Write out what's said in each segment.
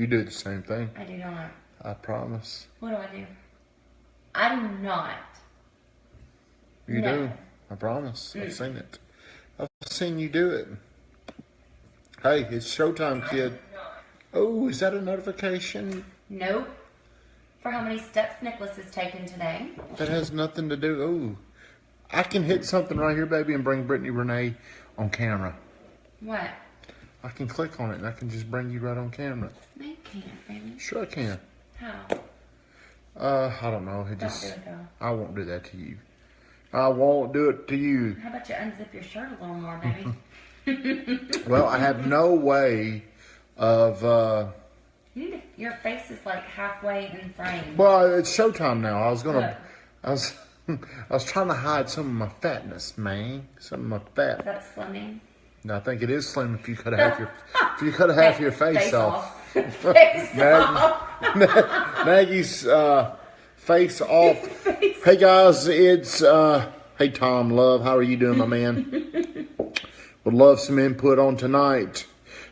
You do the same thing. I do not. I promise. What do I do? I do not. You do. I promise. I've seen it. I've seen you do it. Hey, it's showtime, kid. Oh, is that a notification? Nope. For how many steps Nicholas has taken today. That has nothing to do. Oh, I can hit something right here, baby, and bring Brittany Renee on camera. What? I can click on it, and I can just bring you right on camera. No, you can't, baby. Sure I can. How? I don't know. Don't do it, though. I won't do that to you. I won't do it to you. How about you unzip your shirt a little more, baby? Well, I have no way of... your face is like halfway in frame. Well, it's showtime now. I was trying to hide some of my fatness, man. Some of my fat. Is that slimming? No, I think it is slim if you cut half your face off. Face off. Maggie's face off. Hey guys, it's hey Tom, love. How are you doing, my man? Would love some input on tonight.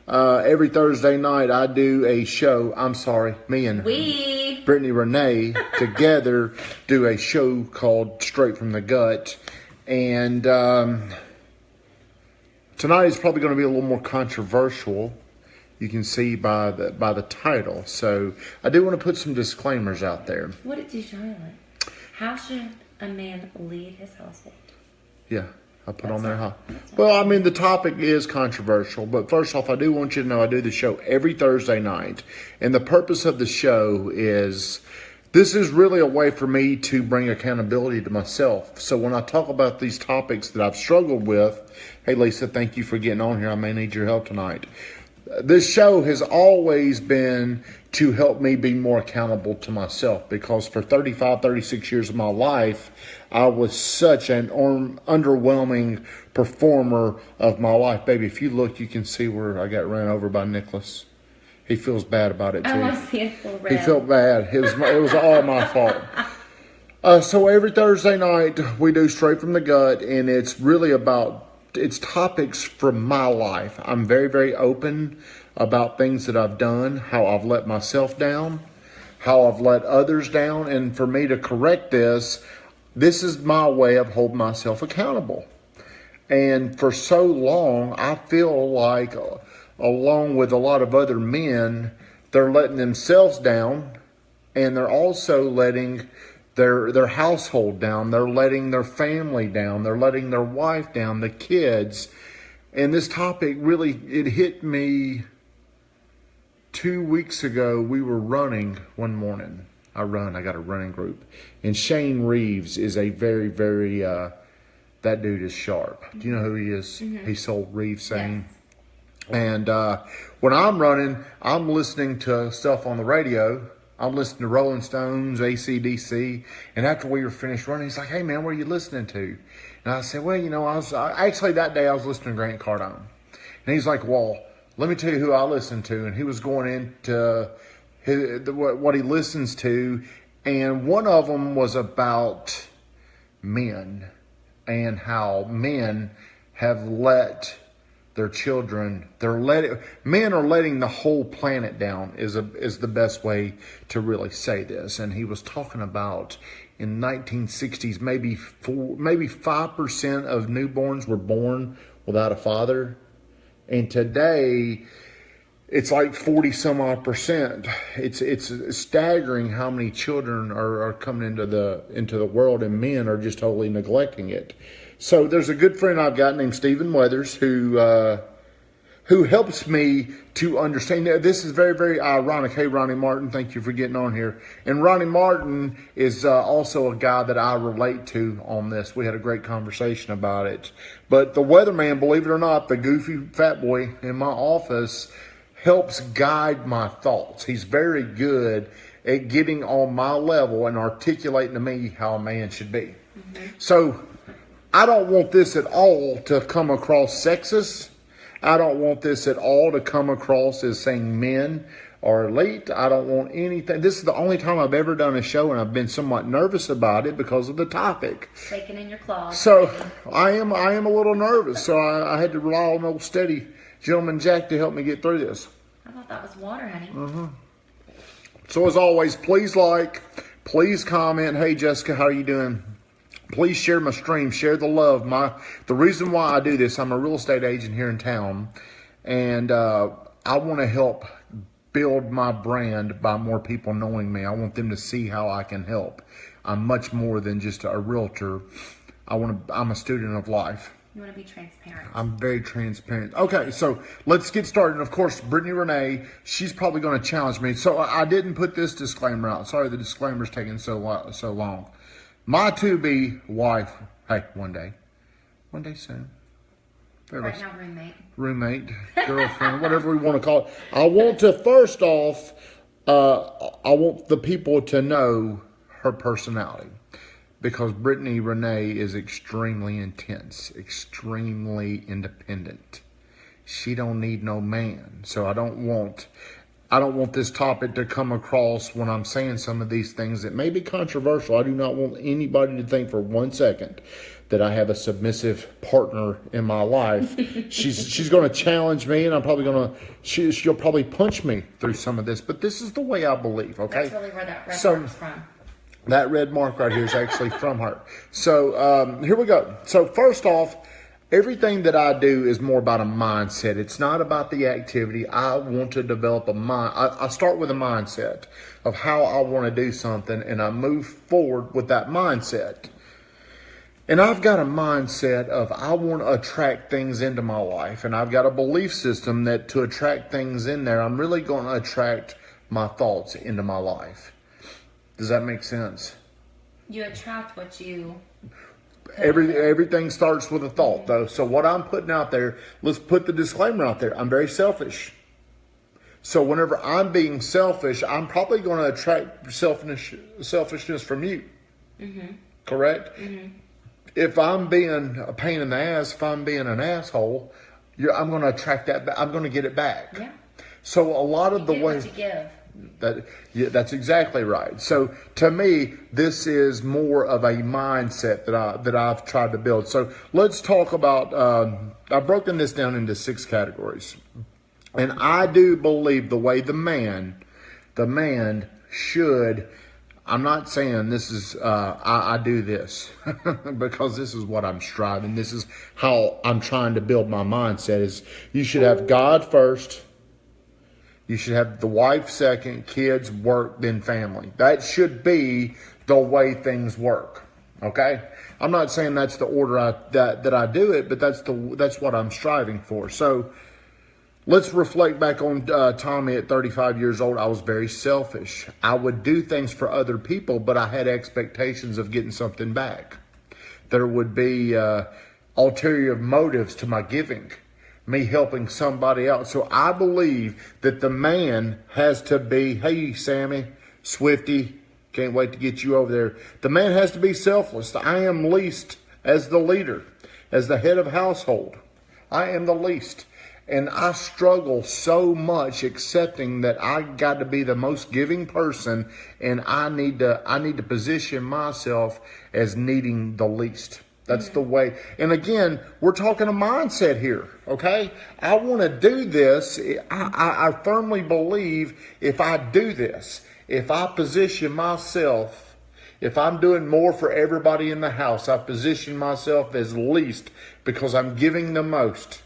Every Thursday night I do a show. I'm sorry, me and Brittany Renee together do a show called Straight from the Gut, and tonight is probably going to be a little more controversial. You can see by the title. So I do want to put some disclaimers out there. What did you Charlotte? How should a man lead his household? Yeah, I put on there, huh? Well, I mean, the topic is controversial, but first off, I do want you to know I do the show every Thursday night. And the purpose of the show is, this is really a way for me to bring accountability to myself. So when I talk about these topics that I've struggled with, hey, Lisa, thank you for getting on here. I may need your help tonight. This show has always been to help me be more accountable to myself, because for 35, 36 years of my life, I was such an underwhelming performer of my life. Baby, if you look, you can see where I got ran over by Nicholas. He feels bad about it, too. Oh, I see it feel red. He felt bad. It was all my fault. So every Thursday night, we do Straight from the Gut, and it's really about... It's topics from my life. I'm very, very open about things that I've done, how I've let myself down, how I've let others down. And for me to correct this is my way of holding myself accountable. And for so long, I feel like, along with a lot of other men, they're letting themselves down, and they're also letting their household down. They're letting their family down. They're letting their wife down, the kids. And this topic really, it hit me 2 weeks ago. We were running one morning. I got a running group. And Shane Reeves is a very, very, that dude is sharp. Do you know who he is? Mm-hmm. He sold Reeves saying. Yes. And when I'm running, I'm listening to stuff on the radio. I'm listening to Rolling Stones, AC/DC, and after we were finished running, he's like, "Hey man, what are you listening to?" And I said, "Well, you know, actually that day I was listening to Grant Cardone." And he's like, "Well, let me tell you who I listen to." And he was going into what he listens to, and one of them was about men and how men have let their children, men are letting the whole planet down is the best way to really say this. And he was talking about in 1960s, maybe 5% of newborns were born without a father. And today it's like 40 some odd percent. It's staggering how many children are coming into the world, and men are just totally neglecting it. So there's a good friend I've got named Stephen Weathers who helps me to understand. This is very, very ironic. Hey, Ronnie Martin, thank you for getting on here. And Ronnie Martin is also a guy that I relate to on this. We had a great conversation about it. But the weatherman, believe it or not, the goofy fat boy in my office, helps guide my thoughts. He's very good at getting on my level and articulating to me how a man should be. Mm-hmm. So I don't want this at all to come across sexist. I don't want this at all to come across as saying men are elite. I don't want anything. This is the only time I've ever done a show, and I've been somewhat nervous about it because of the topic. Shaking in your claws. So I am a little nervous. So I had to rely on old steady gentleman Jack to help me get through this. I thought that was water, honey. So as always, please like, please comment. Hey, Jessica, how are you doing? Please share my stream, share the love. The reason why I do this, I'm a real estate agent here in town, and I want to help build my brand by more people knowing me. I want them to see how I can help. I'm much more than just a realtor. I'm a student of life. You want to be transparent. I'm very transparent. Okay, so let's get started. And of course, Brittany Renee, she's probably going to challenge me. So I didn't put this disclaimer out. Sorry, the disclaimer's taking so long. My to-be wife, hey, one day soon. Right now, Roommate, girlfriend, whatever we want to call it. I want to, first off, I want the people to know her personality. Because Brittany Renee is extremely intense, extremely independent. She don't need no man. So I don't want this topic to come across when I'm saying some of these things that may be controversial. I do not want anybody to think for 1 second that I have a submissive partner in my life. She's going to challenge me, and I'm probably she'll probably punch me through some of this. But this is the way I believe. Okay. That's really where that red mark's from. That red mark right here is actually from her. So here we go. So first off, everything that I do is more about a mindset. It's not about the activity. I want to develop a mind. I start with a mindset of how I want to do something, and I move forward with that mindset. And I've got a mindset of I want to attract things into my life. And I've got a belief system that to attract things in there, I'm really going to attract my thoughts into my life. Does that make sense? You attract what you... Everything starts with a thought, though. So what I'm putting out there, let's put the disclaimer out there. I'm very selfish. So whenever I'm being selfish, I'm probably going to attract selfishness from you. Correct? If I'm being a pain in the ass, if I'm being an asshole, I'm going to attract that back. I'm going to get it back. Yeah. So a lot of the ways... You give. That's exactly right. So to me, this is more of a mindset that I've tried to build. So let's talk about, I've broken this down into 6 categories. And I do believe the way the man should, I'm not saying this is, I do this because this is what I'm striving. This is how I'm trying to build my mindset is you should have God first. You should have the wife second, kids, work, then family. That should be the way things work. Okay? I'm not saying that's the order that I do it, but that's what I'm striving for. So let's reflect back on Tommy at 35 years old. I was very selfish. I would do things for other people, but I had expectations of getting something back. There would be ulterior motives to my giving. Me helping somebody else. So I believe that the man has to be, hey, Sammy, Swifty, can't wait to get you over there. The man has to be selfless. I am least as the leader, as the head of household. I am the least. And I struggle so much accepting that I got to be the most giving person, and I need to position myself as needing the least. That's the way. And again, we're talking a mindset here, okay? I want to do this. I firmly believe if I do this, if I position myself, if I'm doing more for everybody in the house, I position myself as least because I'm giving the most,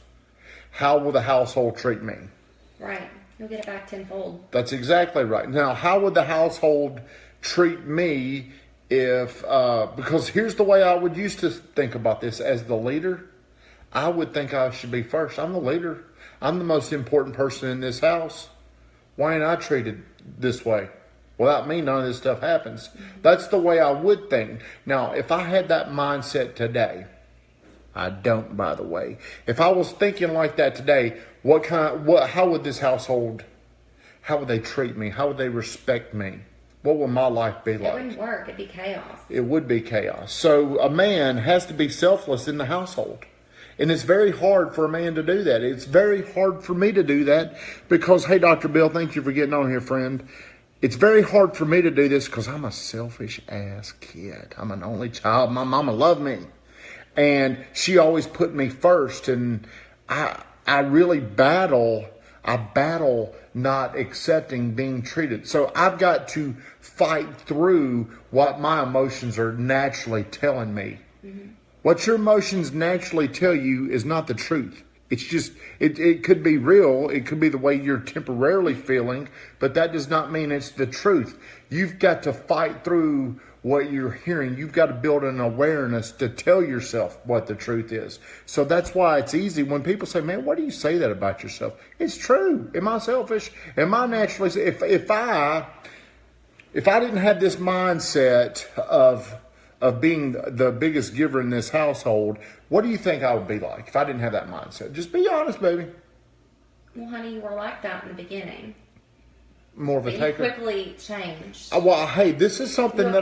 how will the household treat me? Right. You'll get it back tenfold. That's exactly right. Now, how would the household treat me if, because here's the way I would used to think about this as the leader. I would think I should be first. I'm the leader. I'm the most important person in this house. Why ain't I treated this way? Without me, none of this stuff happens. That's the way I would think. Now, if I had that mindset today, I don't, by the way. If I was thinking like that today, how would this household, how would they treat me? How would they respect me? What would my life be like? It wouldn't work. It'd be chaos. It would be chaos. So a man has to be selfless in the household. And it's very hard for a man to do that. It's very hard for me to do that because, hey, Dr. Bill, thank you for getting on here, friend. It's very hard for me to do this because I'm a selfish ass kid. I'm an only child. My mama loved me. And she always put me first. And I really battle. I battle not accepting being treated. So I've got to fight through what my emotions are naturally telling me. Mm-hmm. What your emotions naturally tell you is not the truth. It's just, it could be real. It could be the way you're temporarily feeling, but that does not mean it's the truth. You've got to fight through what you're hearing. You've got to build an awareness to tell yourself what the truth is. So that's why it's easy when people say, man, why do you say that about yourself? It's true. Am I selfish? Am I naturally, if I didn't have this mindset of being the biggest giver in this household, what do you think I would be like if I didn't have that mindset? Just be honest, baby. Well, honey, you were like that in the beginning. More of a taker. You quickly changed. Well, hey, this is something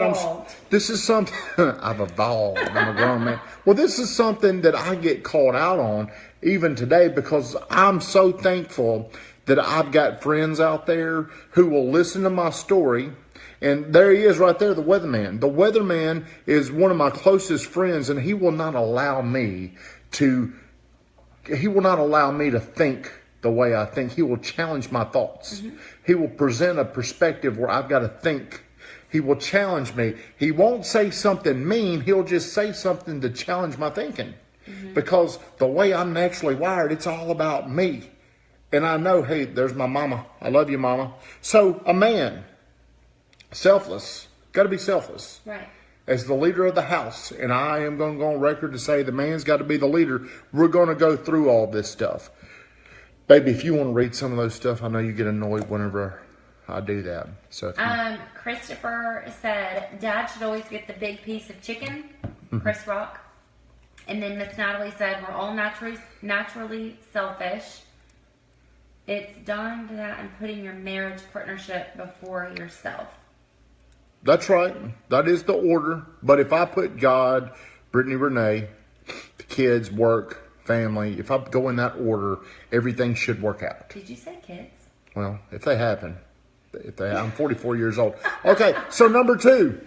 this is something, I've evolved. I'm a grown man. Well, this is something that I get called out on even today because I'm so thankful that I've got friends out there who will listen to my story. And there he is right there, the weatherman. The weatherman is one of my closest friends, and he will not allow me to think the way I think. He will challenge my thoughts. Mm-hmm. He will present a perspective where I've got to think. He will challenge me. He won't say something mean. He'll just say something to challenge my thinking. Mm-hmm. Because the way I'm naturally wired, it's all about me. And I know, hey, there's my mama. I love you, mama. So a man, selfless, got to be selfless. Right. As the leader of the house, and I am going to go on record to say the man's got to be the leader. We're going to go through all this stuff. Baby, if you want to read some of those stuff, I know you get annoyed whenever I do that. So, Christopher said, Dad should always get the big piece of chicken, Chris Rock. And then Miss Natalie said, we're all naturally selfish. It's done to that and putting your marriage partnership before yourself. That's right. That is the order. But if I put God, Brittany, Renee, the kids, work, family, if I go in that order, everything should work out. Did you say kids? Well, if they happen. I'm 44 years old. Okay, so number 2.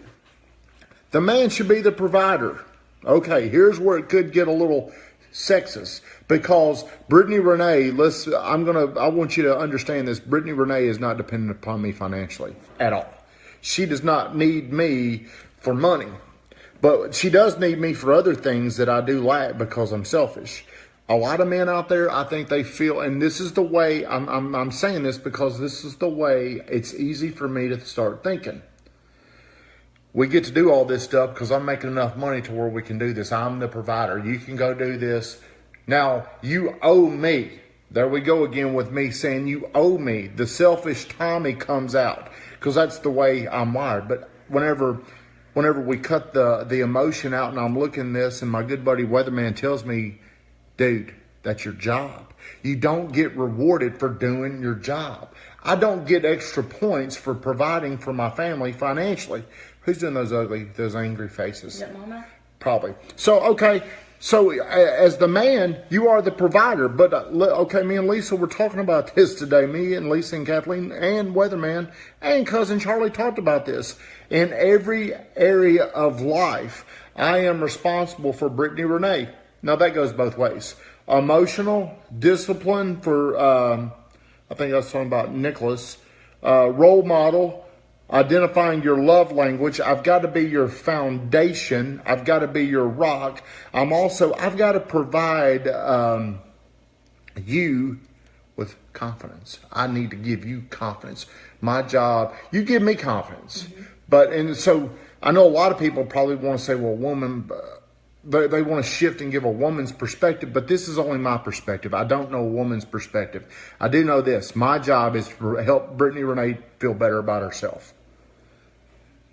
The man should be the provider. Okay, here's where it could get a little sexist. Because Brittany Renee, I want you to understand this. Brittany Renee is not dependent upon me financially at all. She does not need me for money. But she does need me for other things that I do lack because I'm selfish. A lot of men out there, I think they feel, and this is the way, I'm saying this because this is the way it's easy for me to start thinking. We get to do all this stuff because I'm making enough money to where we can do this. I'm the provider. You can go do this. Now, you owe me. There we go again with me saying you owe me. The selfish Tommy comes out because that's the way I'm wired. But whenever we cut the emotion out and I'm looking at this and my good buddy Weatherman tells me, dude, that's your job. You don't get rewarded for doing your job. I don't get extra points for providing for my family financially. Who's doing those angry faces? Is it Mama? Probably. So, okay. So as the man, you are the provider. But, okay, me and Lisa were talking about this today. Me and Lisa and Kathleen and Weatherman and Cousin Charlie talked about this. In every area of life, I am responsible for Brittany Renee. Now, that goes both ways. Emotional, discipline for, I think I was talking about Nicholas. Role model. Identifying your love language. I've got to be your foundation. I've got to be your rock. I've got to provide you with confidence. I need to give you confidence. My job, you give me confidence. Mm-hmm. And so I know a lot of people probably want to say, well, woman, they want to shift and give a woman's perspective, but this is only my perspective. I don't know a woman's perspective. I do know this. My job is to help Brittany Renee feel better about herself.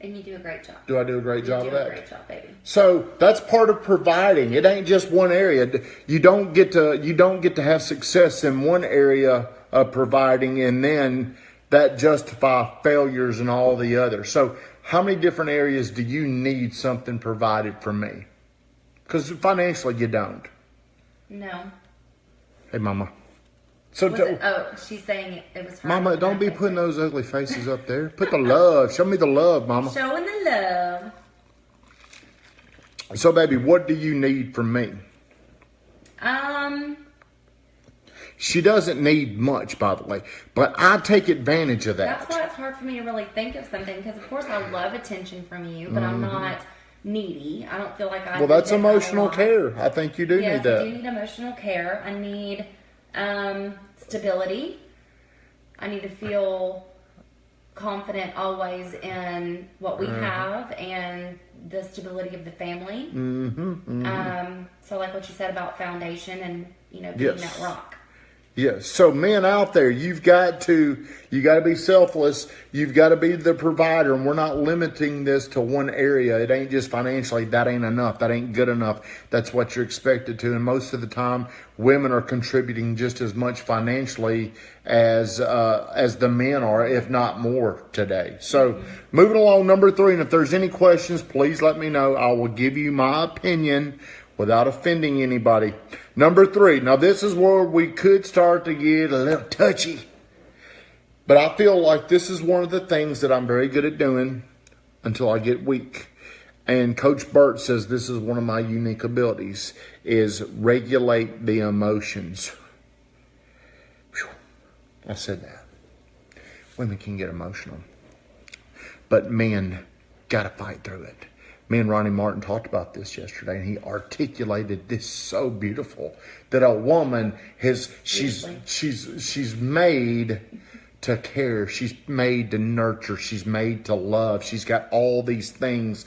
And you do a great job. Do I do a great job of that? You do a great job, baby. So that's part of providing. It ain't just one area. You don't get to have success in one area of providing and then that justify failures in all the others. So how many different areas do you need something provided from me? Because financially you don't. No. Hey, Mama. She's saying it was her. Mama, don't be putting those ugly faces up there. Put the love. Show me the love, Mama. Showing the love. So, baby, what do you need from me? She doesn't need much, by the way, but I take advantage of that. That's why it's hard for me to really think of something, because of course I love attention from you, but I'm not needy. I don't feel like I. Well, that's emotional care. I think you do need that. I do need emotional care. I need stability. I need to feel confident always in what we have and the stability of the family. So like what you said about foundation and, being that rock. Yes. So men out there, you got to be selfless. You've got to be the provider. And we're not limiting this to one area. It ain't just financially. That ain't enough. That ain't good enough. That's what you're expected to. And most of the time, women are contributing just as much financially as the men are, if not more today. So moving along, number 3. And if there's any questions, please let me know. I will give you my opinion without offending anybody. Number 3. Now, this is where we could start to get a little touchy. But I feel like this is one of the things that I'm very good at doing until I get weak. And Coach Burt says this is one of my unique abilities, is regulate the emotions. Whew. I said that. Women can get emotional. But men got to fight through it. Me and Ronnie Martin talked about this yesterday, and he articulated this so beautiful that a woman she's made to care, she's made to nurture, she's made to love. She's got all these things.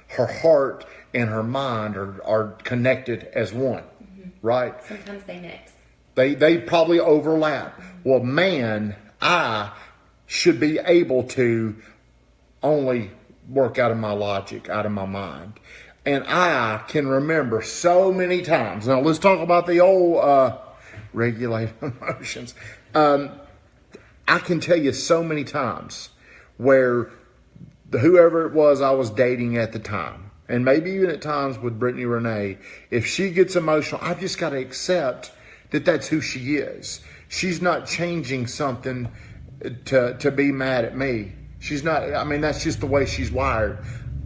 Her heart and her mind are connected as one, right? Sometimes they mix. They probably overlap. Well, man, I should be able to only work out of my logic, out of my mind. And I can remember so many times. Now, let's talk about the old regulate emotions. I can tell you so many times where whoever it was I was dating at the time, and maybe even at times with Brittany Renee, if she gets emotional, I've just got to accept that that's who she is. She's not changing something to be mad at me. She's not, that's just the way she's wired.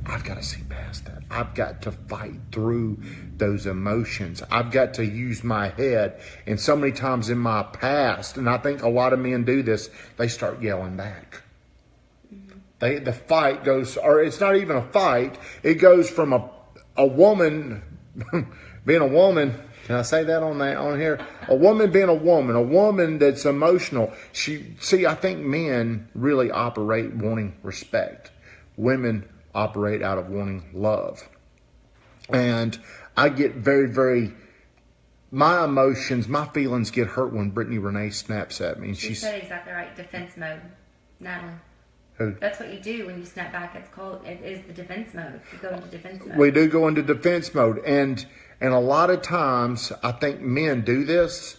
I've got to see past that. I've got to fight through those emotions. I've got to use my head. And so many times in my past, and I think a lot of men do this, they start yelling back. The fight goes, or it's not even a fight. It goes from a woman being a woman. Can I say that on here? A woman being a woman that's emotional. I think men really operate wanting respect. Women operate out of wanting love. And I get very, very, my emotions, my feelings get hurt when Brittany Renee snaps at me. You said exactly right. Defense mode. Natalie. Who? That's what you do when you snap back. It is the defense mode. You go into defense mode. We do go into defense mode. And a lot of times, I think men do this,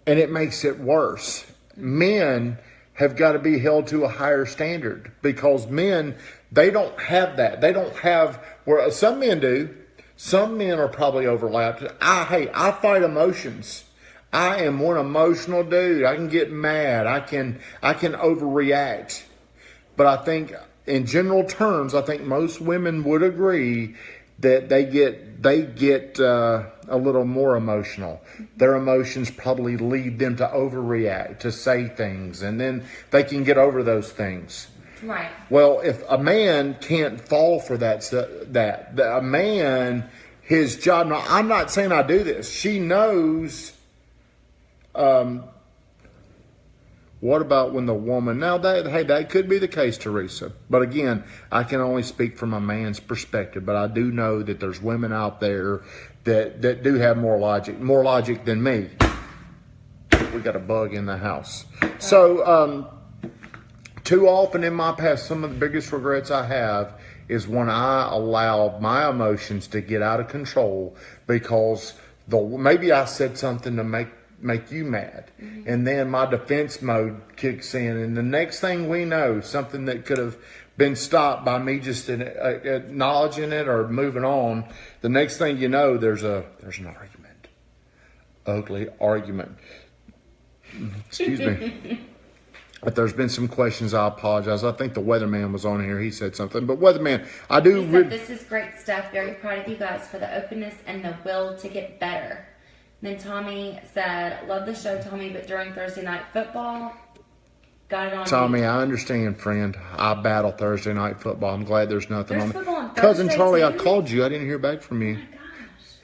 and it makes it worse. Men have got to be held to a higher standard because men, they don't have that. They don't have, where some men do. Some men are probably overlapped. I fight emotions. I am one emotional dude. I can get mad. I can overreact. But I think, in general terms, I think most women would agree that they get a little more emotional. Their emotions probably lead them to overreact, to say things, and then they can get over those things. Right. Well, if a man can't fall for that a man, his job. Now, I'm not saying I do this. She knows. What about when the woman, now that could be the case, Teresa. But again, I can only speak from a man's perspective. But I do know that there's women out there that do have more logic than me. We got a bug in the house. So, too often in my past, some of the biggest regrets I have is when I allowed my emotions to get out of control because maybe I said something to make you mad. And then my defense mode kicks in. And the next thing we know, something that could have been stopped by me just acknowledging it or moving on, the next thing you know, there's an argument. Ugly argument. Excuse me. If there's been some questions, I apologize. I think the weatherman was on here. He said something. But weatherman, I do... He said, this is great stuff. Very proud of you guys for the openness and the will to get better. Then Tommy said, love the show, Tommy, but during Thursday night football, got it on Tommy, me. I understand, friend. I battle Thursday night football. I'm glad there's nothing There's on football on Cousin Thursday, Charlie, I too? called you. I didn't hear back from you. Oh my gosh.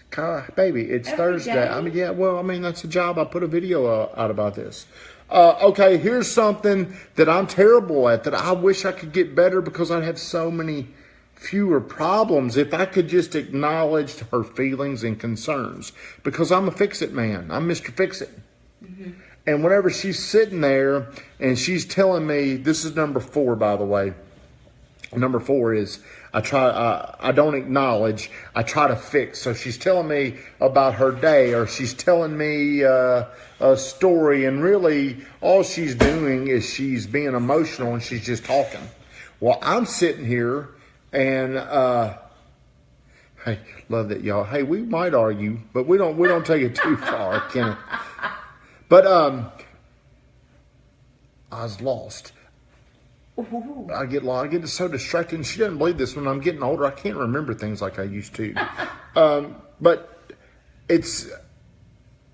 God, baby, it's Every Thursday. day? I mean, yeah, well, I mean, that's a job. I put a video out about this. Okay, here's something that I'm terrible at that I wish I could get better because I'd have so many fewer problems if I could just acknowledge her feelings and concerns, because I'm a fix-it man. I'm Mr. Fix-It. Mm-hmm. And whenever she's sitting there and she's telling me, this is number 4, by the way. Number 4 is I don't acknowledge, I try to fix. So she's telling me about her day, or she's telling me a story, and really all she's doing is she's being emotional and she's just talking. Well, I'm sitting here and hey, love that, y'all. Hey, we might argue, but we don't take it too far, can it? But I was lost. Ooh. I get lost. I get so distracted. And she doesn't believe this. When I'm getting older, I can't remember things like I used to. But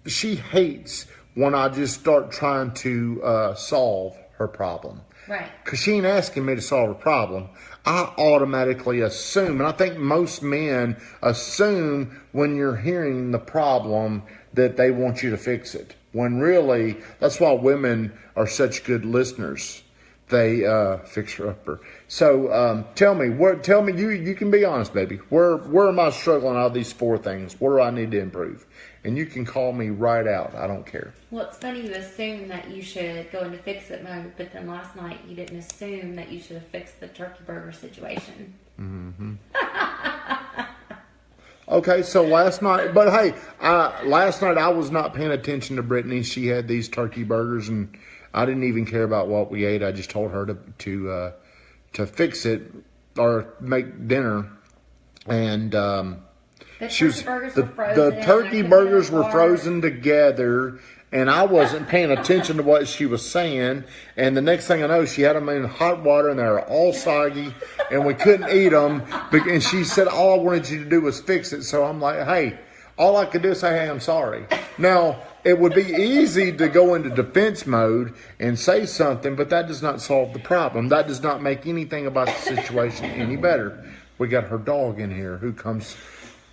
she hates when I just start trying to solve her problem. Right. Because she ain't asking me to solve a problem. I automatically assume, and I think most men assume when you're hearing the problem that they want you to fix it. When really, that's why women are such good listeners. They fix her upper. So tell me, you can be honest, baby. Where am I struggling out of these 4 things? Where do I need to improve? And you can call me right out. I don't care. Well, it's funny you assume that you should go into fix-it mode, but then last night you didn't assume that you should have fixed the turkey burger situation. Mm-hmm. Okay, so last night, but hey, last night I was not paying attention to Brittany. She had these turkey burgers, and I didn't even care about what we ate. I just told her to fix it or make dinner, and The turkey burgers were frozen. the turkey burgers were frozen together, and I wasn't paying attention to what she was saying. And the next thing I know, she had them in hot water, and they were all soggy, and we couldn't eat them. And she said, all I wanted you to do was fix it. So I'm like, hey, all I could do is say, hey, I'm sorry. Now, it would be easy to go into defense mode and say something, but that does not solve the problem. That does not make anything about the situation any better. We got her dog in here who comes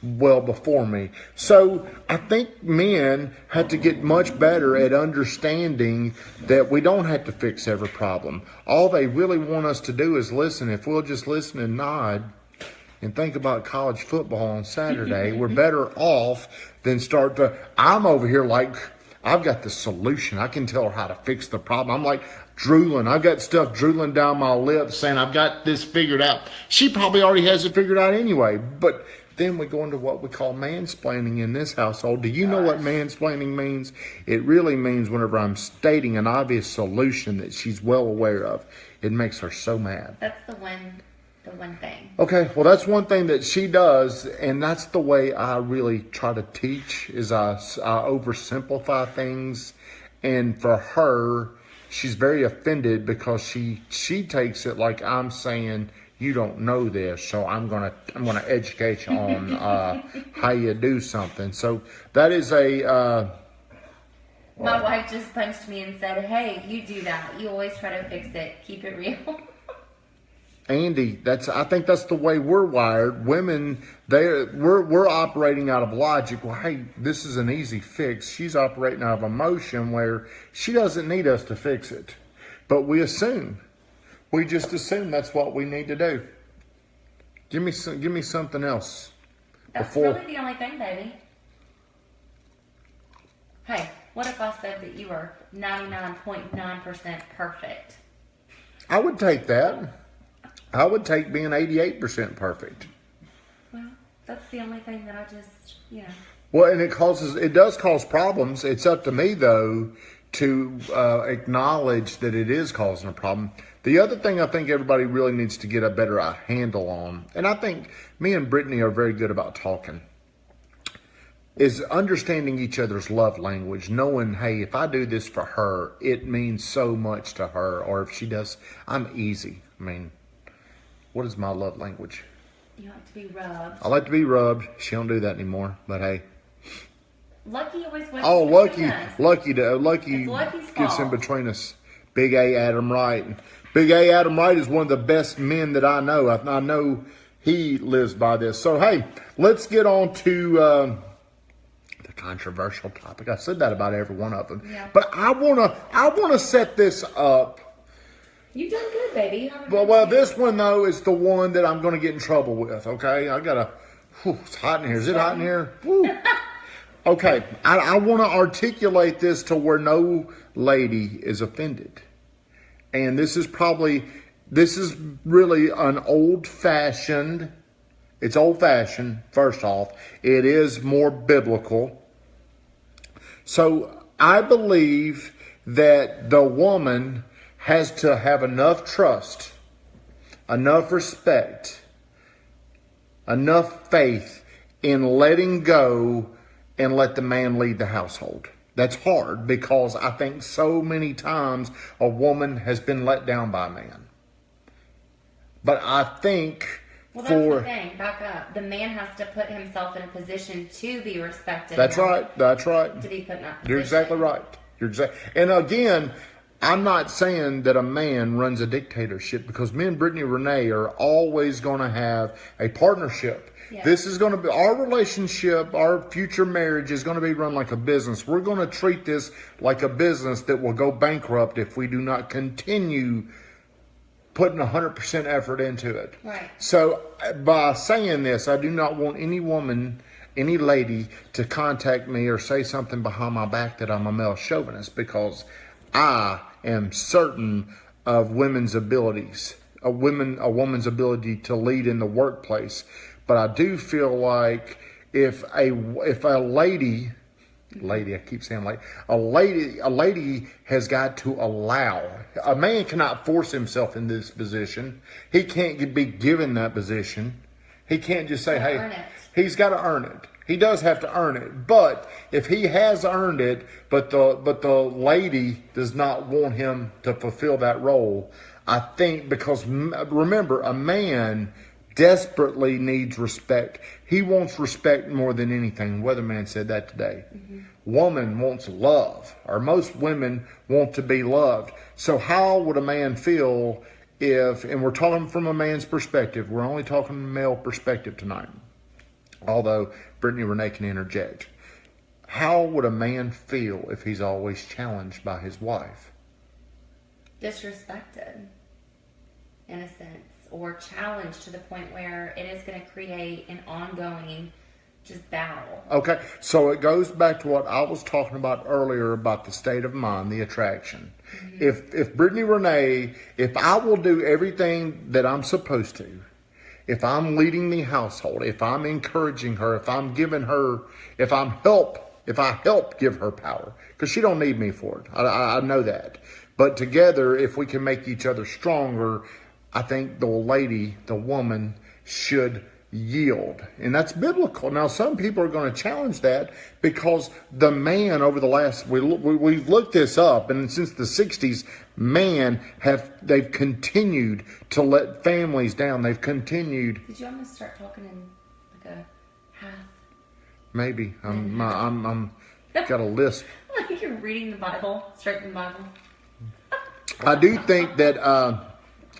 well before me. So I think men have to get much better at understanding that we don't have to fix every problem. All they really want us to do is listen. If we'll just listen and nod and think about college football on Saturday, we're better off than start to, I'm over here like, I've got the solution. I can tell her how to fix the problem. I'm like drooling. I've got stuff drooling down my lips saying I've got this figured out. She probably already has it figured out anyway. But then we go into what we call mansplaining in this household. Do you know what mansplaining means? It really means whenever I'm stating an obvious solution that she's well aware of, it makes her so mad. That's the one thing. Okay, well, that's one thing that she does, and that's the way I really try to teach, is I oversimplify things. And for her, she's very offended because she takes it like I'm saying, you don't know this, so I'm gonna educate you on how you do something. So that is a. My wife just punched me and said, "Hey, you do that. You always try to fix it. Keep it real." Andy, I think that's the way we're wired. Women, we're operating out of logic. Well, hey, this is an easy fix. She's operating out of emotion where she doesn't need us to fix it, but we assume. We just assume that's what we need to do. Give me something else. That's really the only thing, baby. Hey, what if I said that you were 99.9% perfect? I would take that. I would take being 88% perfect. Well, that's the only thing that I just, Well, and it does cause problems. It's up to me, though, to acknowledge that it is causing a problem. The other thing I think everybody really needs to get a better handle on, and I think me and Brittany are very good about talking, is understanding each other's love language, knowing, hey, if I do this for her, it means so much to her, or if she does, I'm easy. I mean, what is my love language? You like to be rubbed. I like to be rubbed. She don't do that anymore, but hey. Lucky always wins. Oh, Lucky It's Lucky's gets in fault. between us. Big A Adam Wright. Big A Adam Wright is one of the best men that I know. I know he lives by this. So, hey, let's get on to the controversial topic. I said that about every one of them. Yeah. But I wanna set this up. You've done good, baby. You haven't Well, this one, though, is the one that I'm going to get in trouble with, okay? It's hot in here. Is it hot in here? Whew. Okay, I want to articulate this to where no lady is offended. And this is really an old-fashioned, it's old-fashioned, first off. It is more biblical. So I believe that the woman has to have enough trust, enough respect, enough faith in letting go and let the man lead the household. That's hard because I think so many times a woman has been let down by a man. But I think Well, that's the thing. Back up. The man has to put himself in a position to be respected. That's right. That's right. To be put in that position. You're exactly right. And again, I'm not saying that a man runs a dictatorship because me and Brittany Renee are always going to have a partnership. Yeah. This is going to be our relationship, our future marriage is going to be run like a business. We're going to treat this like a business that will go bankrupt if we do not continue putting 100% effort into it. Right. So by saying this, I do not want any woman, any lady to contact me or say something behind my back that I'm a male chauvinist because I am certain of women's abilities, a woman's ability to lead in the workplace. But I do feel like if a lady, I keep saying like a lady has got to allow. A man cannot force himself in this position. He can't be given that position. He can't just say, "Hey," he's got to earn it. He does have to earn it. But if he has earned it, but the lady does not want him to fulfill that role, I think because remember, a man desperately needs respect. He wants respect more than anything. Weatherman said that today. Mm-hmm. Woman wants love, or most women want to be loved. So how would a man feel if, and we're talking from a man's perspective, we're only talking male perspective tonight, although Brittany Renee can interject. How would a man feel if he's always challenged by his wife? Disrespected, in a sense, or challenged to the point where it is going to create an ongoing just battle. Okay, so it goes back to what I was talking about earlier about the state of mind, the attraction. Mm-hmm. If Brittany Renee, if I will do everything that I'm supposed to, if I'm leading the household, if I'm encouraging her, if I'm giving her, if I help give her power, because she don't need me for it. I know that. But together, if we can make each other stronger, I think the woman should yield. And that's biblical. Now, some people are going to challenge that because the man over the last, we've looked this up, and since the 60s, they've continued to let families down. They've continued. Did you almost start talking in like a half? Maybe. I'm got a lisp. Like you're reading the Bible, straight from the Bible. I do think that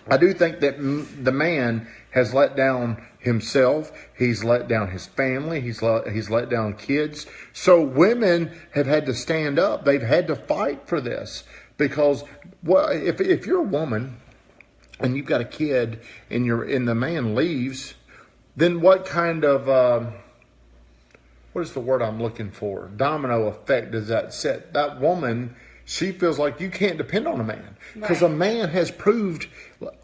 the man has let down himself. He's let down his family. He's let down kids. So women have had to stand up. They've had to fight for this because if you're a woman and you've got a kid and the man leaves, then what kind of what is the word I'm looking for? Domino effect does that set? That woman, she feels like you can't depend on a man. Because a man has proved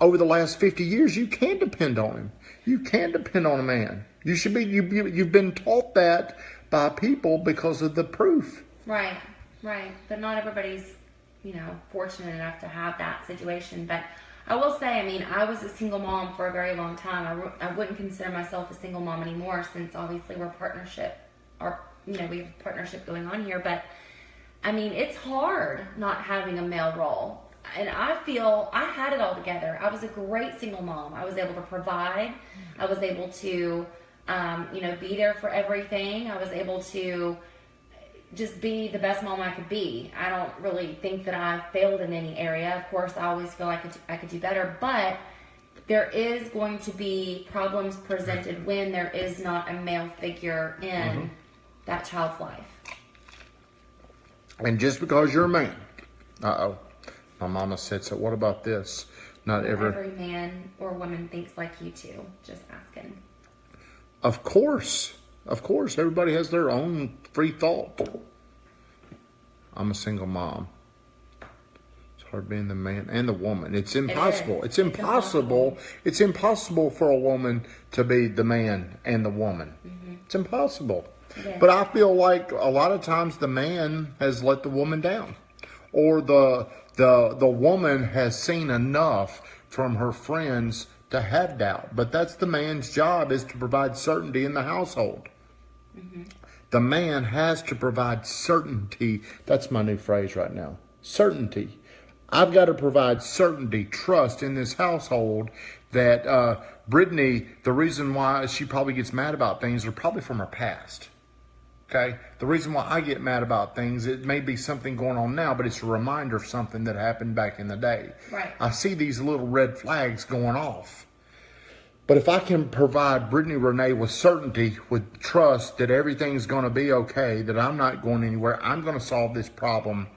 over the last 50 years you can't depend on him. You can't depend on a man. You've been taught that by people because of the proof. Right. But not everybody's, fortunate enough to have that situation. But I will say, I was a single mom for a very long time. I wouldn't consider myself a single mom anymore since obviously we're partnership. We have a partnership going on here. But, it's hard not having a male role. And I feel I had it all together. I was a great single mom. I was able to provide. I was able to, be there for everything. I was able to just be the best mom I could be. I don't really think that I failed in any area. Of course, I always feel like I could do better, but there is going to be problems presented when there is not a male figure in that child's life. And just because you're a man, my mama said so. What about this? Not every man or woman thinks like you too. Just asking. Of course, everybody has their own free thought. I'm a single mom. It's hard being the man and the woman. It's impossible. It's impossible. It's impossible for a woman to be the man and the woman. It's impossible. But I feel like a lot of times the man has let the woman down, or the woman has seen enough from her friends to have doubt. But that's the man's job, is to provide certainty in the household. The man has to provide certainty. That's my new phrase right now. Certainty. I've got to provide certainty, trust in this household that Brittany, the reason why she probably gets mad about things are probably from her past. Okay? The reason why I get mad about things, it may be something going on now, but it's a reminder of something that happened back in the day. Right. I see these little red flags going off. But if I can provide Brittany Renee with certainty, with trust that everything's going to be okay, that I'm not going anywhere, I'm going to solve this problem.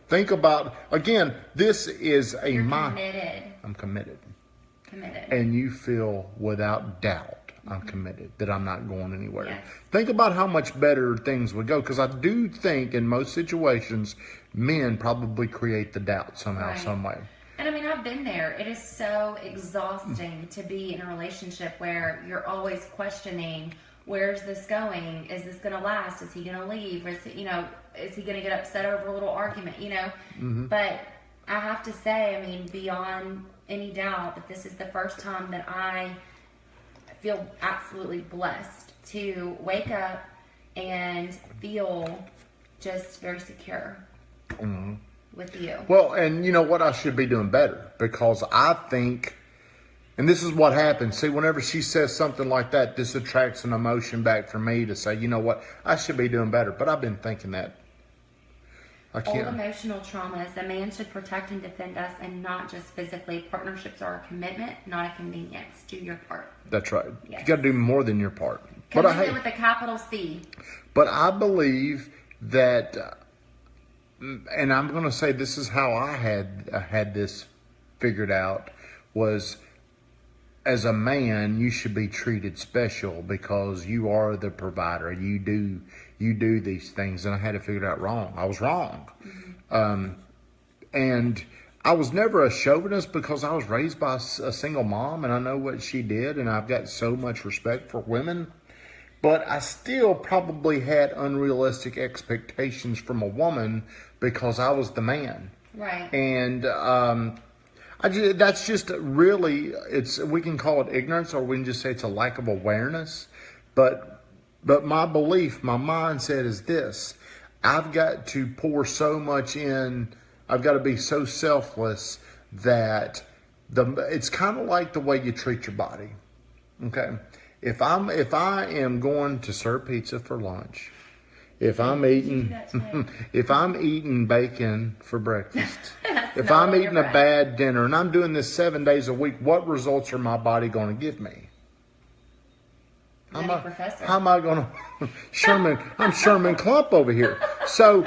Think about, again, this is a committed. I'm committed. Committed. And you feel without doubt I'm committed, that I'm not going anywhere. Yes. Think about how much better things would go, because I do think in most situations, men probably create the doubt somehow, some way. And I mean, I've been there. It is so exhausting to be in a relationship where you're always questioning, where's this going? Is this going to last? Is he going to leave? Is he going to get upset over a little argument? But I have to say, I mean, beyond any doubt, that this is the first time that I feel absolutely blessed to wake up and feel just very secure with you. Well, and you know what? I should be doing better, because I think, and this is what happens. See, whenever she says something like that, this attracts an emotion back for me to say, you know what? I should be doing better. But I've been thinking that. I can't. Old emotional traumas. A man should protect and defend us, and not just physically. Partnerships are a commitment, not a convenience. Do your part. That's right. Yes. You got to do more than your part. Commitment with a capital C. But I believe that, and I'm going to say this is how I had this figured out, was as a man, you should be treated special because you are the provider. You do these things, and I had to figure it out wrong. I was wrong. And I was never a chauvinist because I was raised by a single mom, and I know what she did, and I've got so much respect for women. But I still probably had unrealistic expectations from a woman because I was the man. Right. And that's just really, we can call it ignorance, or we can just say it's a lack of awareness. But my belief, my mindset is this: I've got to pour so much in. I've got to be so selfless that it's kind of like the way you treat your body. Okay, if I am going to serve pizza for lunch, if I'm eating bacon for breakfast, if I'm eating a bad dinner, and I'm doing this 7 days a week, what results are my body going to give me? How am I going to, I'm Sherman Clump over here. So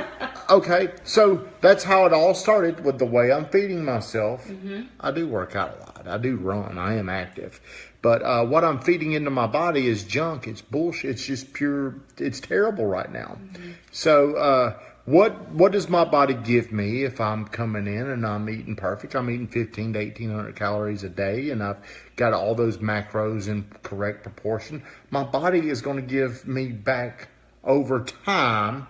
that's how it all started, with the way I'm feeding myself. I do work out a lot. I do run. I am active. But what I'm feeding into my body is junk. It's bullshit. It's just pure, it's terrible right now. So what does my body give me if I'm coming in and I'm eating perfect? I'm eating 1,500 to 1,800 calories a day, and I've got all those macros in correct proportion. My body is going to give me back over time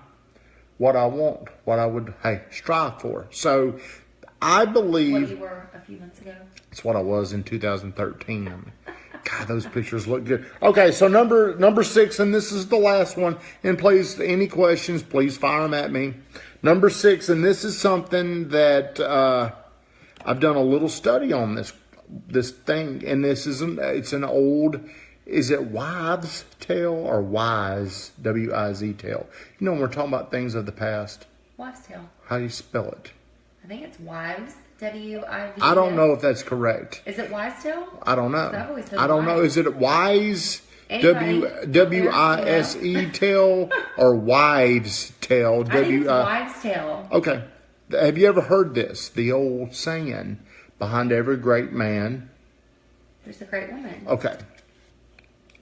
what I want, what I would strive for. So I believe... What you were a few months ago? It's what I was in 2013. God, those pictures look good. Okay, so number 6, and this is the last one. And please, any questions, please fire them at me. Number 6, and this is something that I've done a little study on this thing, and it's an old is it wives' tale or wise, W-I-Z tale? You know, when we're talking about things of the past. Wives' tale. How do you spell it? I think it's wives, W-I-V-E. I don't know if that's correct. Is it wives' tale? I don't know. I've always said I don't know. wives. Is it wise, Anybody? W-I-S-E tale or wives' tale? I think it's wives' tale. Okay. Have you ever heard this? The old saying, behind every great man, there's a great woman. Okay.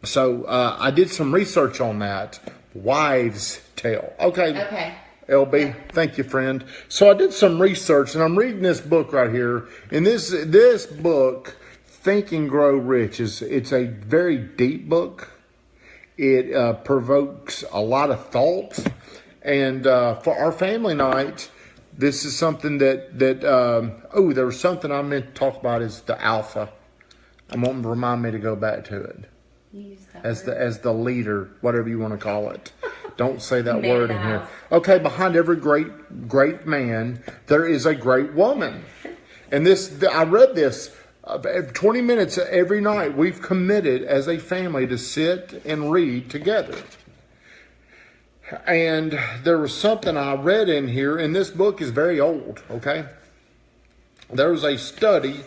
So I did some research on that. Wives' tale. Okay. LB, thank you, friend. So I did some research, and I'm reading this book right here. And this book, Think and Grow Rich, it's a very deep book. It provokes a lot of thought. And for our family night, this is something that there was something I meant to talk about is the alpha. I'm wanting to remind me to go back to it. Use that as the leader, whatever you want to call it. Don't say that word in here. Okay, behind every great man, there is a great woman. And I read this 20 minutes every night. We've committed as a family to sit and read together. And there was something I read in here, and this book is very old, okay? There was a study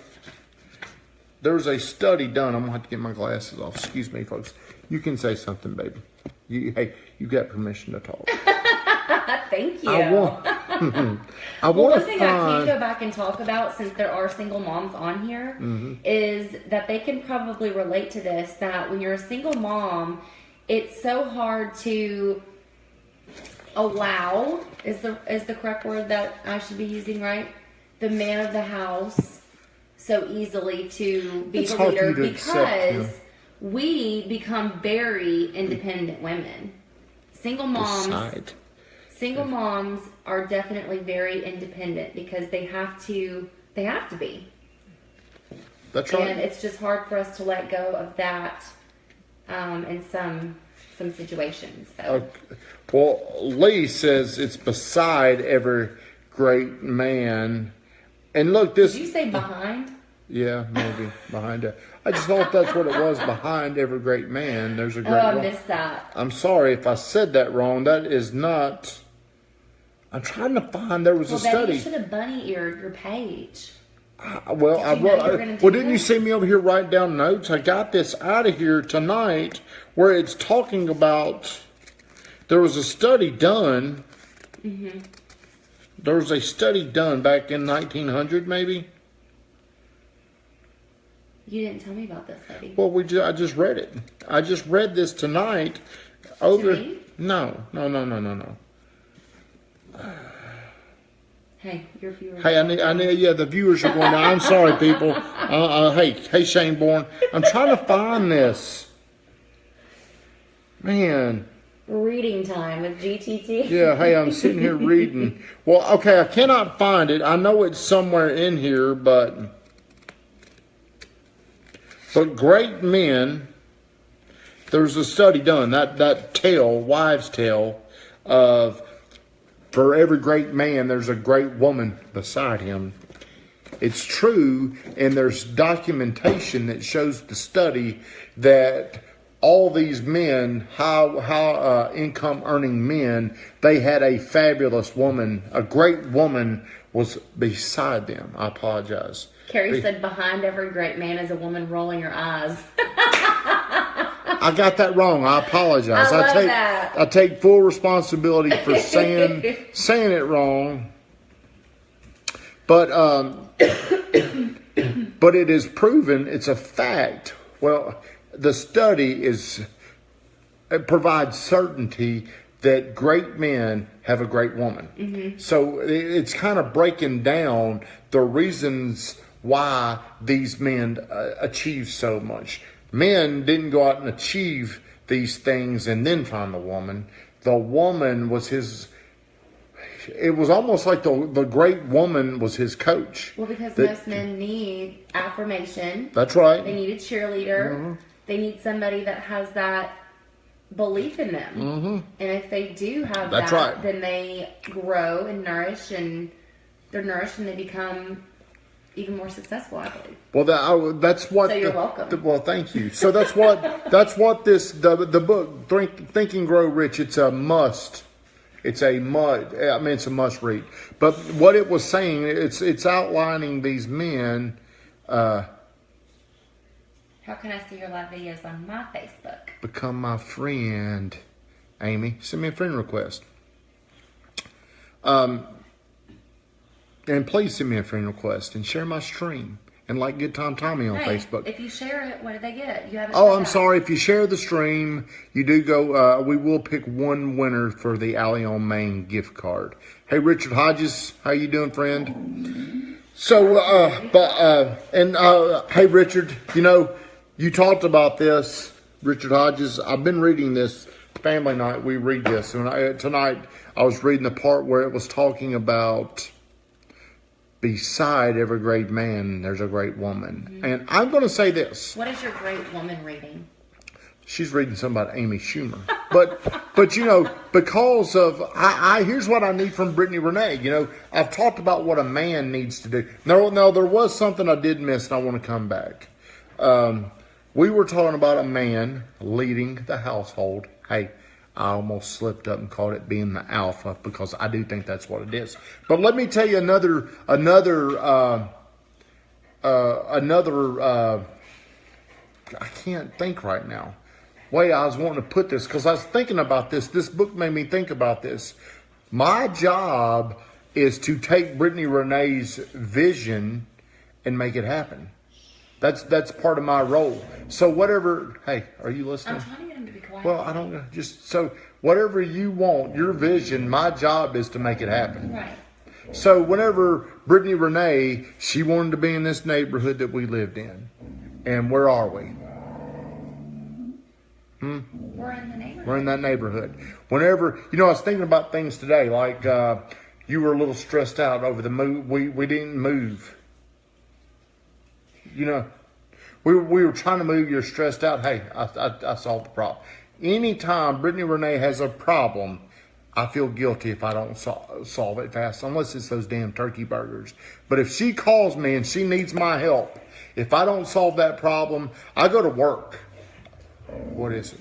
done. I'm going to have to get my glasses off. Excuse me, folks. You can say something, baby. Hey, you got permission to talk. Thank you. One thing I can go back and talk about, since there are single moms on here, is that they can probably relate to this, that when you're a single mom, it's so hard to allow, is the correct word that I should be using, right? The man of the house so easily to be the leader, because we become very independent women. Single moms are definitely very independent because they have to be. That's right. And it's just hard for us to let go of that in some situations. So. Okay. Well, Lee says it's beside every great man. And look, this... Did you say behind? Yeah, maybe. Behind it. I just thought that's what it was. Behind every great man, there's a great woman. I missed that. I'm sorry if I said that wrong. That is not... I'm trying to find... There was a study... You should have bunny-eared your page. Didn't you see me over here write down notes? I got this out of here tonight where it's talking about... There was a study done... Mm-hmm. There was a study done back in 1900, maybe. You didn't tell me about this study. Well, I just read it. I just read this tonight. To me? No. Hey, your viewers. Hey, I need. Yeah, the viewers are going down. I'm sorry, people. Hey, Shane Bourne. I'm trying to find this. Man. Reading time with GTT. Yeah, hey, I'm sitting here reading. Well, okay, I cannot find it. I know it's somewhere in here, but great men, there's a study done, that tale, wives' tale, of for every great man, there's a great woman beside him. It's true, and there's documentation that shows the study that all these men, high income earning men, they had a fabulous woman, a great woman was beside them. I apologize. Carrie said, behind every great man is a woman rolling her eyes. I got that wrong. I apologize. I love that. I take full responsibility for saying it wrong. But it is proven, it's a fact. Well, the study it provides certainty that great men have a great woman. Mm-hmm. So it's kind of breaking down the reasons why these men achieve so much. Men didn't go out and achieve these things and then find the woman. The woman was it was almost like the great woman was his coach. Well, because most men need affirmation. That's right. They need a cheerleader. Mm-hmm. They need somebody that has that belief in them. Mm-hmm. And if they do have then they grow and nourish, and they're nourished and they become even more successful, I believe. Well, that's what. So you're welcome. Well, thank you. So that's what the book Think and Grow Rich. It's a must. It's a must read. But what it was saying, it's outlining these men. How can I see your live videos on my Facebook? Become my friend, Amy. Send me a friend request. And please send me a friend request and share my stream. And like Good Time Tommy on Facebook. If you share it, what do they get? You haven't. Oh, I'm sorry. If you share the stream, you do go. We will pick one winner for the Alley on Main gift card. Hey, Richard Hodges, how you doing, friend? So, hey, Richard. You know, you talked about this, Richard Hodges. I've been reading this family night. We read this, and tonight I was reading the part where it was talking about. Beside every great man, there's a great woman. Mm-hmm. And I'm going to say this. What is your great woman reading? She's reading something about Amy Schumer. But you know, because of, here's what I need from Brittany Renee. You know, I've talked about what a man needs to do. No, there was something I did miss and I want to come back. We were talking about a man leading the household. Hey, I almost slipped up and called it being the alpha because I do think that's what it is. But let me tell you another. I can't think right now. Way I was wanting to put this because I was thinking about this. This book made me think about this. My job is to take Brittany Renee's vision and make it happen. That's part of my role. So whatever. Hey, are you listening? I'm trying to get him to be quiet. Well, I don't know. Just so whatever you want, your vision, my job is to make it happen. Right. So whenever Brittany Renee, she wanted to be in this neighborhood that we lived in. And where are we? We're in the neighborhood. We're in that neighborhood. Whenever, you know, I was thinking about things today, like you were a little stressed out over the move. We didn't move. You know, we were trying to move. You're stressed out. Hey, I solved the problem. Anytime Brittany Renee has a problem, I feel guilty if I don't solve it fast, unless it's those damn turkey burgers. But if she calls me and she needs my help, if I don't solve that problem, I go to work. What is it?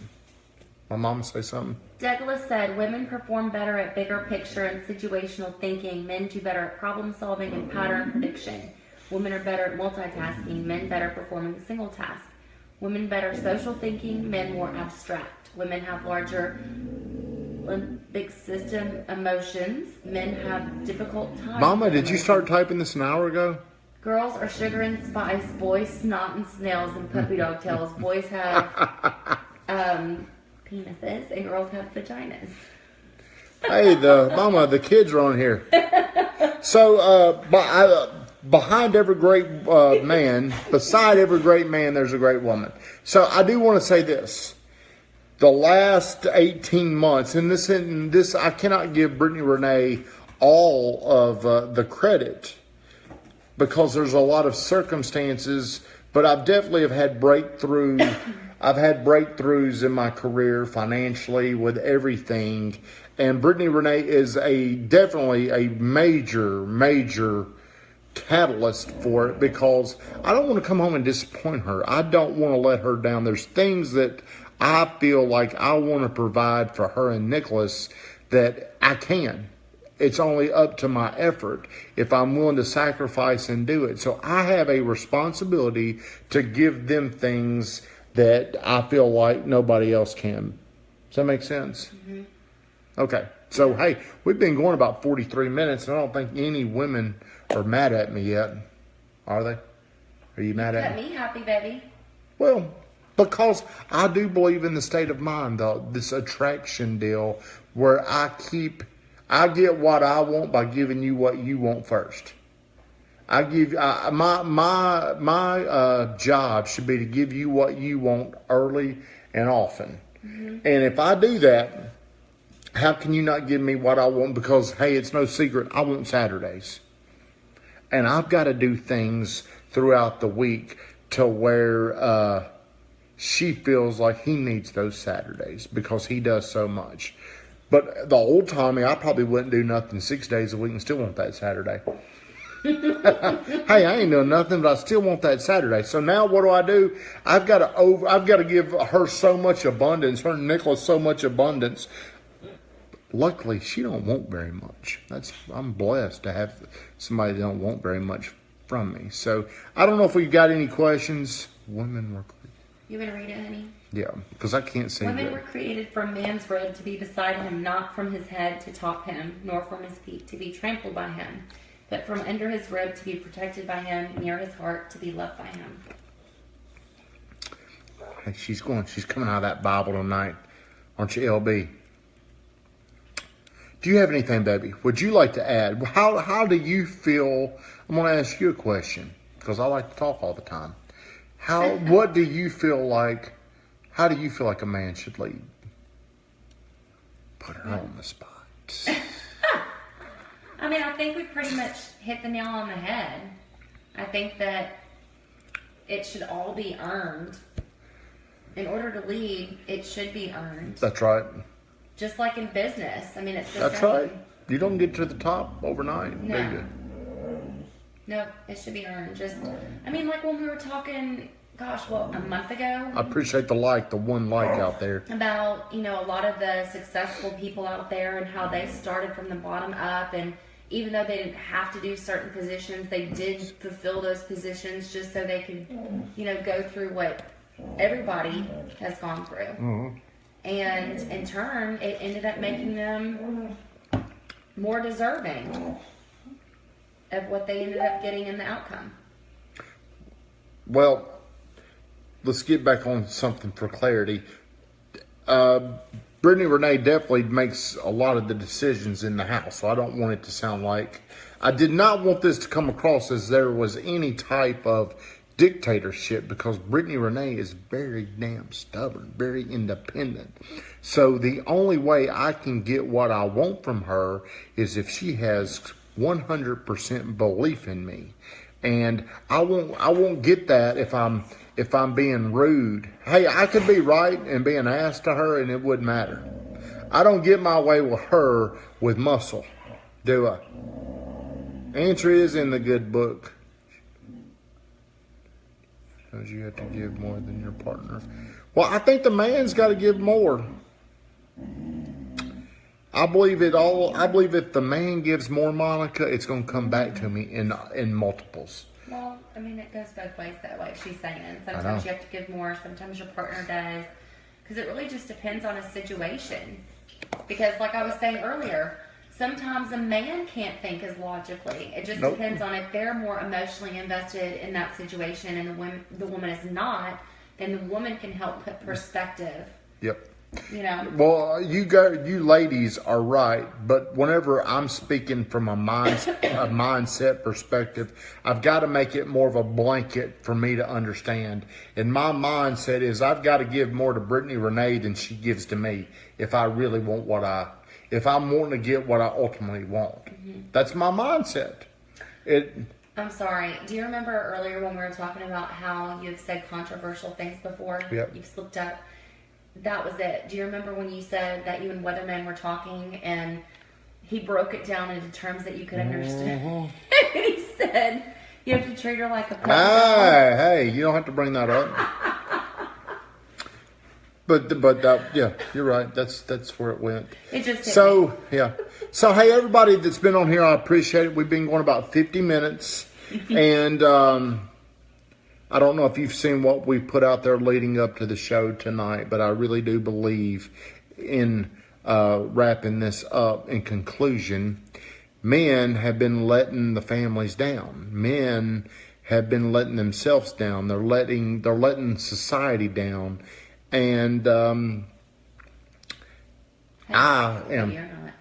My mama say something? Douglas said, women perform better at bigger picture and situational thinking. Men do better at problem solving and pattern prediction. Women are better at multitasking. Men better performing single tasks. Women better social thinking. Men more abstract. Women have larger limbic system emotions. Men have difficult time. Mama, did you start typing this an hour ago? Girls are sugar and spice. Boys snot and snails and puppy dog tails. Boys have penises and girls have vaginas. Hey, the kids are on here. So, behind every great man, beside every great man, there's a great woman. So I do want to say this. The last 18 months, and this I cannot give Brittany Renee all of the credit because there's a lot of circumstances, but I've definitely had breakthroughs. I've had breakthroughs in my career financially with everything. And Brittany Renee is definitely a major catalyst for it because I don't want to come home and disappoint her. I don't want to let her down. There's things that I feel like I want to provide for her and Nicholas that I can. It's only up to my effort if I'm willing to sacrifice and do it. So I have a responsibility to give them things that I feel like nobody else can. Does that make sense? Mm-hmm. Okay. So, hey, we've been going about 43 minutes, and I don't think any women are mad at me yet. Are they? Are you mad at me? Got me happy, baby. Well, because I do believe in the state of mind, though, this attraction deal where I get what I want by giving you what you want first. I give my job should be to give you what you want early and often. Mm-hmm. And if I do that, how can you not give me what I want? Because, hey, it's no secret, I want Saturdays. And I've got to do things throughout the week to where she feels like he needs those Saturdays because he does so much. But the old Tommy, I probably wouldn't do nothing 6 days a week and still want that Saturday. Hey, I ain't doing nothing, but I still want that Saturday. So now what do? I've got to give her so much abundance, her Nicholas so much abundance. Luckily, she don't want very much. I'm blessed to have somebody that don't want very much from me. So I don't know if we've got any questions. Women were. You want to read it, honey? Yeah, because I can't see. Women were created from man's rib to be beside him, not from his head to top him, nor from his feet to be trampled by him, but from under his rib to be protected by him, near his heart to be loved by him. Hey, she's coming out of that Bible tonight, aren't you, LB? Do you have anything, baby? Would you like to add? How do you feel? I'm going to ask you a question because I like to talk all the time. What do you feel like? How do you feel like a man should lead? Put her on the spot. I mean, I think we pretty much hit the nail on the head. I think that it should all be earned. In order to lead, it should be earned. That's right. Just like in business. I mean, it's the That's same. right. You don't get to the top overnight, No. do you? No, it should be earned. I mean, like when we were talking, a month ago? I appreciate the one like out there. About, a lot of the successful people out there and how they started from the bottom up. And even though they didn't have to do certain positions, they did fulfill those positions just so they could, go through what everybody has gone through. Mm-hmm. And in turn, it ended up making them more deserving of what they ended up getting in the outcome. Well, let's get back on something for clarity. Brittany Renee definitely makes a lot of the decisions in the house, so I don't want it to sound like... I did not want this to come across as there was any type of dictatorship, because Brittany Renee is very damn stubborn, very independent. So the only way I can get what I want from her is if she has 100% belief in me. And I won't get that if I'm being rude. Hey, I could be right and be an ass to her and it wouldn't matter. I don't get my way with her with muscle, do I? Answer is in the good book. Because you have to give more than your partner. Well, I think the man's got to give more. I believe if the man gives more, Monica, it's going to come back to me in multiples. Well, I mean, it goes both ways that way. She's saying sometimes you have to give more, sometimes your partner does. Because it really just depends on a situation. Because like I was saying earlier, sometimes a man can't think as logically. It just depends on if they're more emotionally invested in that situation and the woman is not, then the woman can help put perspective. Yep. Well, you ladies are right, but whenever I'm speaking from a mindset perspective, I've got to make it more of a blanket for me to understand. And my mindset is I've got to give more to Brittany Renee than she gives to me if I really want if I'm wanting to get what I ultimately want. Mm-hmm. That's my mindset. I'm sorry. Do you remember earlier when we were talking about how you've said controversial things before? Yep. You've slipped up. That was it. Do you remember when you said that you and Weatherman were talking and he broke it down into terms that you could understand? Mm-hmm. He said, you have to treat her like a puppy. Hey, you don't have to bring that up. But yeah, you're right. That's where it went. It just yeah. So hey, everybody that's been on here, I appreciate it. We've been going about 50 minutes, and I don't know if you've seen what we put out there leading up to the show tonight, but I really do believe in wrapping this up. In conclusion, men have been letting the families down. Men have been letting themselves down. They're letting society down. And I am.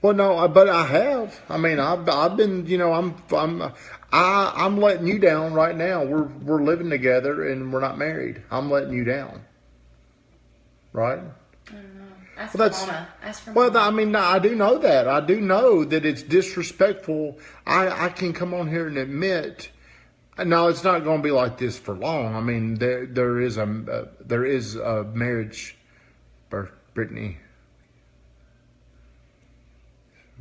Well, no, but I have. I mean, I've been. I'm letting you down right now. We're living together and we're not married. I'm letting you down. Right? I don't know. Ask for Mama. Ask for Mama. Well, I mean, I do know that. I do know that it's disrespectful. I can come on here and admit. No, it's not going to be like this for long. I mean, there is a marriage, Brittany.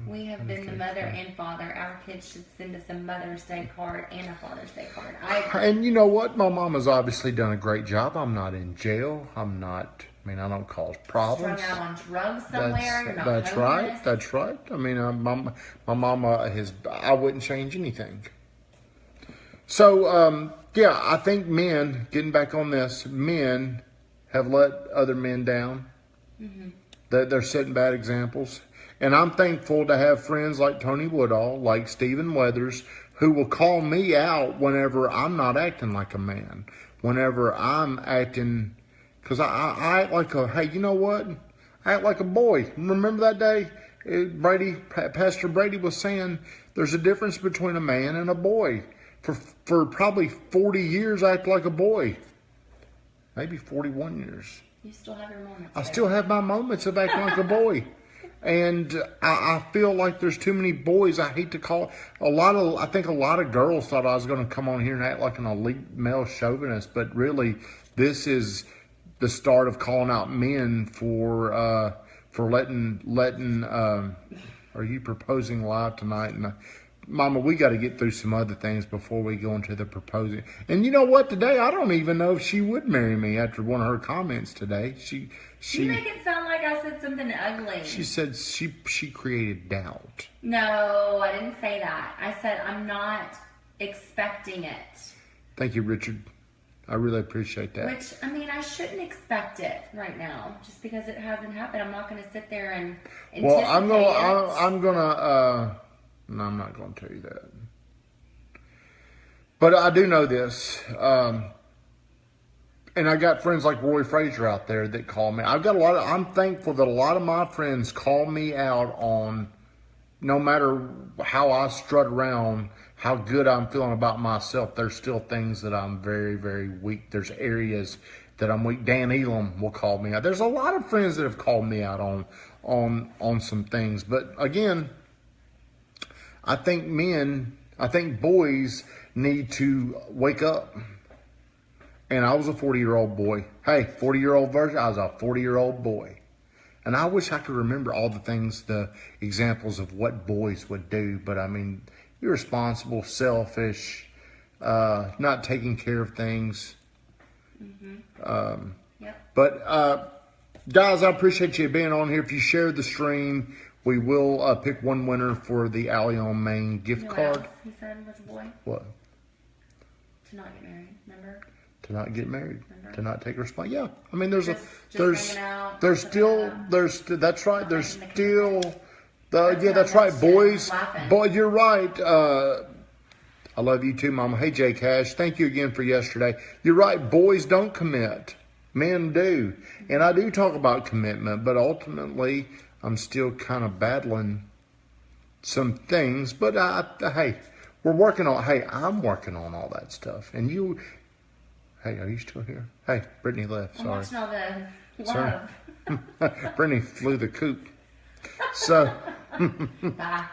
We have been the mother and father. Our kids should send us a Mother's Day card and a Father's Day card. I agree. And you know what? My mom has obviously done a great job. I'm not in jail. I don't cause problems. Strung out on drugs somewhere. You're not That's homeless. right. That's right. I mean, my mama I wouldn't change anything. So, yeah, I think men, getting back on this, men have let other men down. Mm-hmm. They're setting bad examples. And I'm thankful to have friends like Tony Woodall, like Stephen Weathers, who will call me out whenever I'm not acting like a man. Whenever I'm acting, because I act like hey, you know what? I act like a boy. Remember that day? Pastor Brady was saying there's a difference between a man and a boy. For probably 40 years, I act like a boy. Maybe 41 years. You still have your moments. I still have my moments of acting like a boy. And I feel like there's too many boys. I hate to call I think a lot of girls thought I was going to come on here and act like an elite male chauvinist, but really this is the start of calling out men for letting are you proposing live tonight? And Mama, we got to get through some other things before we go into the proposing. And you know what? Today, I don't even know if she would marry me after one of her comments today. You make it sound like I said something ugly. She said she created doubt. No, I didn't say that. I said I'm not expecting it. Thank you, Richard. I really appreciate that. Which, I mean, I shouldn't expect it right now, just because it hasn't happened. I'm not going to sit there and anticipate Well, No, I'm not going to tell you that. But I do know this. And I got friends like Roy Frazier out there that call me. I'm thankful that a lot of my friends call me out on, no matter how I strut around, how good I'm feeling about myself, there's still things that I'm very, very weak. There's areas that I'm weak. Dan Elam will call me out. There's a lot of friends that have called me out on some things. But again, I think boys need to wake up. And I was a 40-year-old boy. Hey, 40-year-old version, I was a 40-year-old boy. And I wish I could remember all the examples of what boys would do. But I mean, irresponsible, selfish, not taking care of things. Mm-hmm. Yep. But guys, I appreciate you being on here. If you shared the stream, we will pick one winner for the Allion Maine gift card. He said was a boy. What? To not get married, remember? To not get married, remember? To not take responsibility. Yeah, I mean, that's right. There's right. Boy, you're right. I love you too, Mama. Hey, Jay Cash, thank you again for yesterday. You're right. Boys don't commit, men do, and I do talk about commitment, but ultimately, I'm still kind of battling some things. But hey, we're working on. Hey, I'm working on all that stuff, and you. Hey, are you still here? Hey, Brittany left. Sorry. I'm watching all the love. Brittany flew the coop. So. Bye.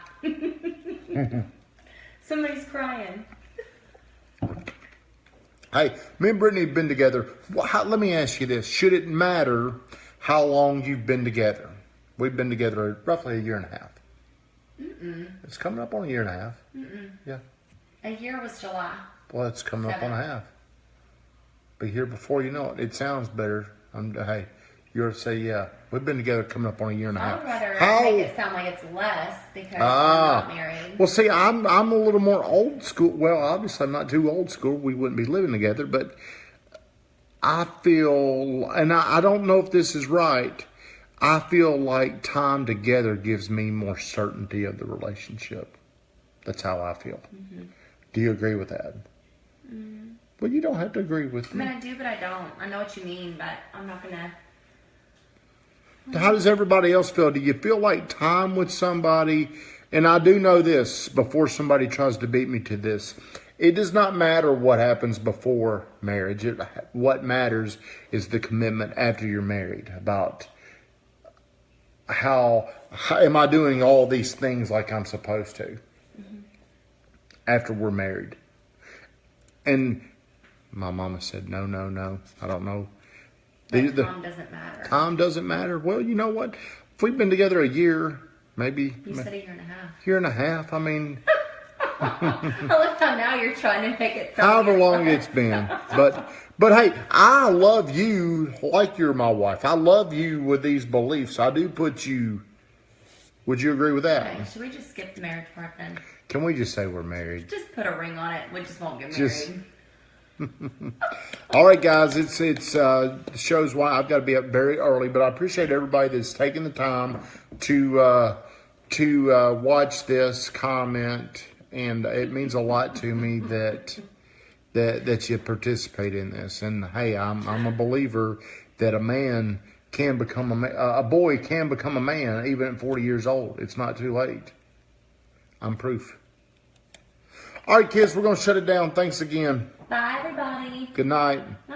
Somebody's crying. Hey, me and Brittany have been together. Let me ask you this. Should it matter how long you've been together? We've been together roughly a year and a half. Mm-mm. It's coming up on a year and a half. Mm-mm. Yeah. A year was July. Well, it's coming up on a half. But here before you know it, it sounds better. Hey, you're to say, yeah. We've been together coming up on a year and a half. I'd rather make it sound like it's less because I'm not married. Well, see, I'm a little more old school. Well, obviously, I'm not too old school. We wouldn't be living together. But I feel, and I don't know if this is right, I feel like time together gives me more certainty of the relationship. That's how I feel. Mm-hmm. Do you agree with that? Mm-hmm. Well, you don't have to agree with me. I mean, I do, but I don't. I know what you mean, but I'm not going to. How does everybody else feel? Do you feel like time with somebody? And I do know this, before somebody tries to beat me to this, it does not matter what happens before marriage. What matters is the commitment after you're married, about how am I doing all these things like I'm supposed to after we're married. And my mama said, no, I don't know. Time doesn't matter. Time doesn't matter. Well, you know what? If we've been together a year, maybe. You said a year and a half. Year and a half. I mean, I love how now you're trying to make it. However long it's been, but hey, I love you like you're my wife. I love you with these beliefs. I do put you. Would you agree with that? Okay, should we just skip the marriage part then? Can we just say we're married? Just put a ring on it. We just won't get married. All right, guys. It's the show's why I've got to be up very early, but I appreciate everybody that's taking the time to watch this, comment, and it means a lot to me that you participate in this. And hey, I'm a believer that a man can become a boy can become a man even at 40 years old. It's not too late. I'm proof. All right, kids, we're going to shut it down. Thanks again. Bye, everybody. Good night. Night.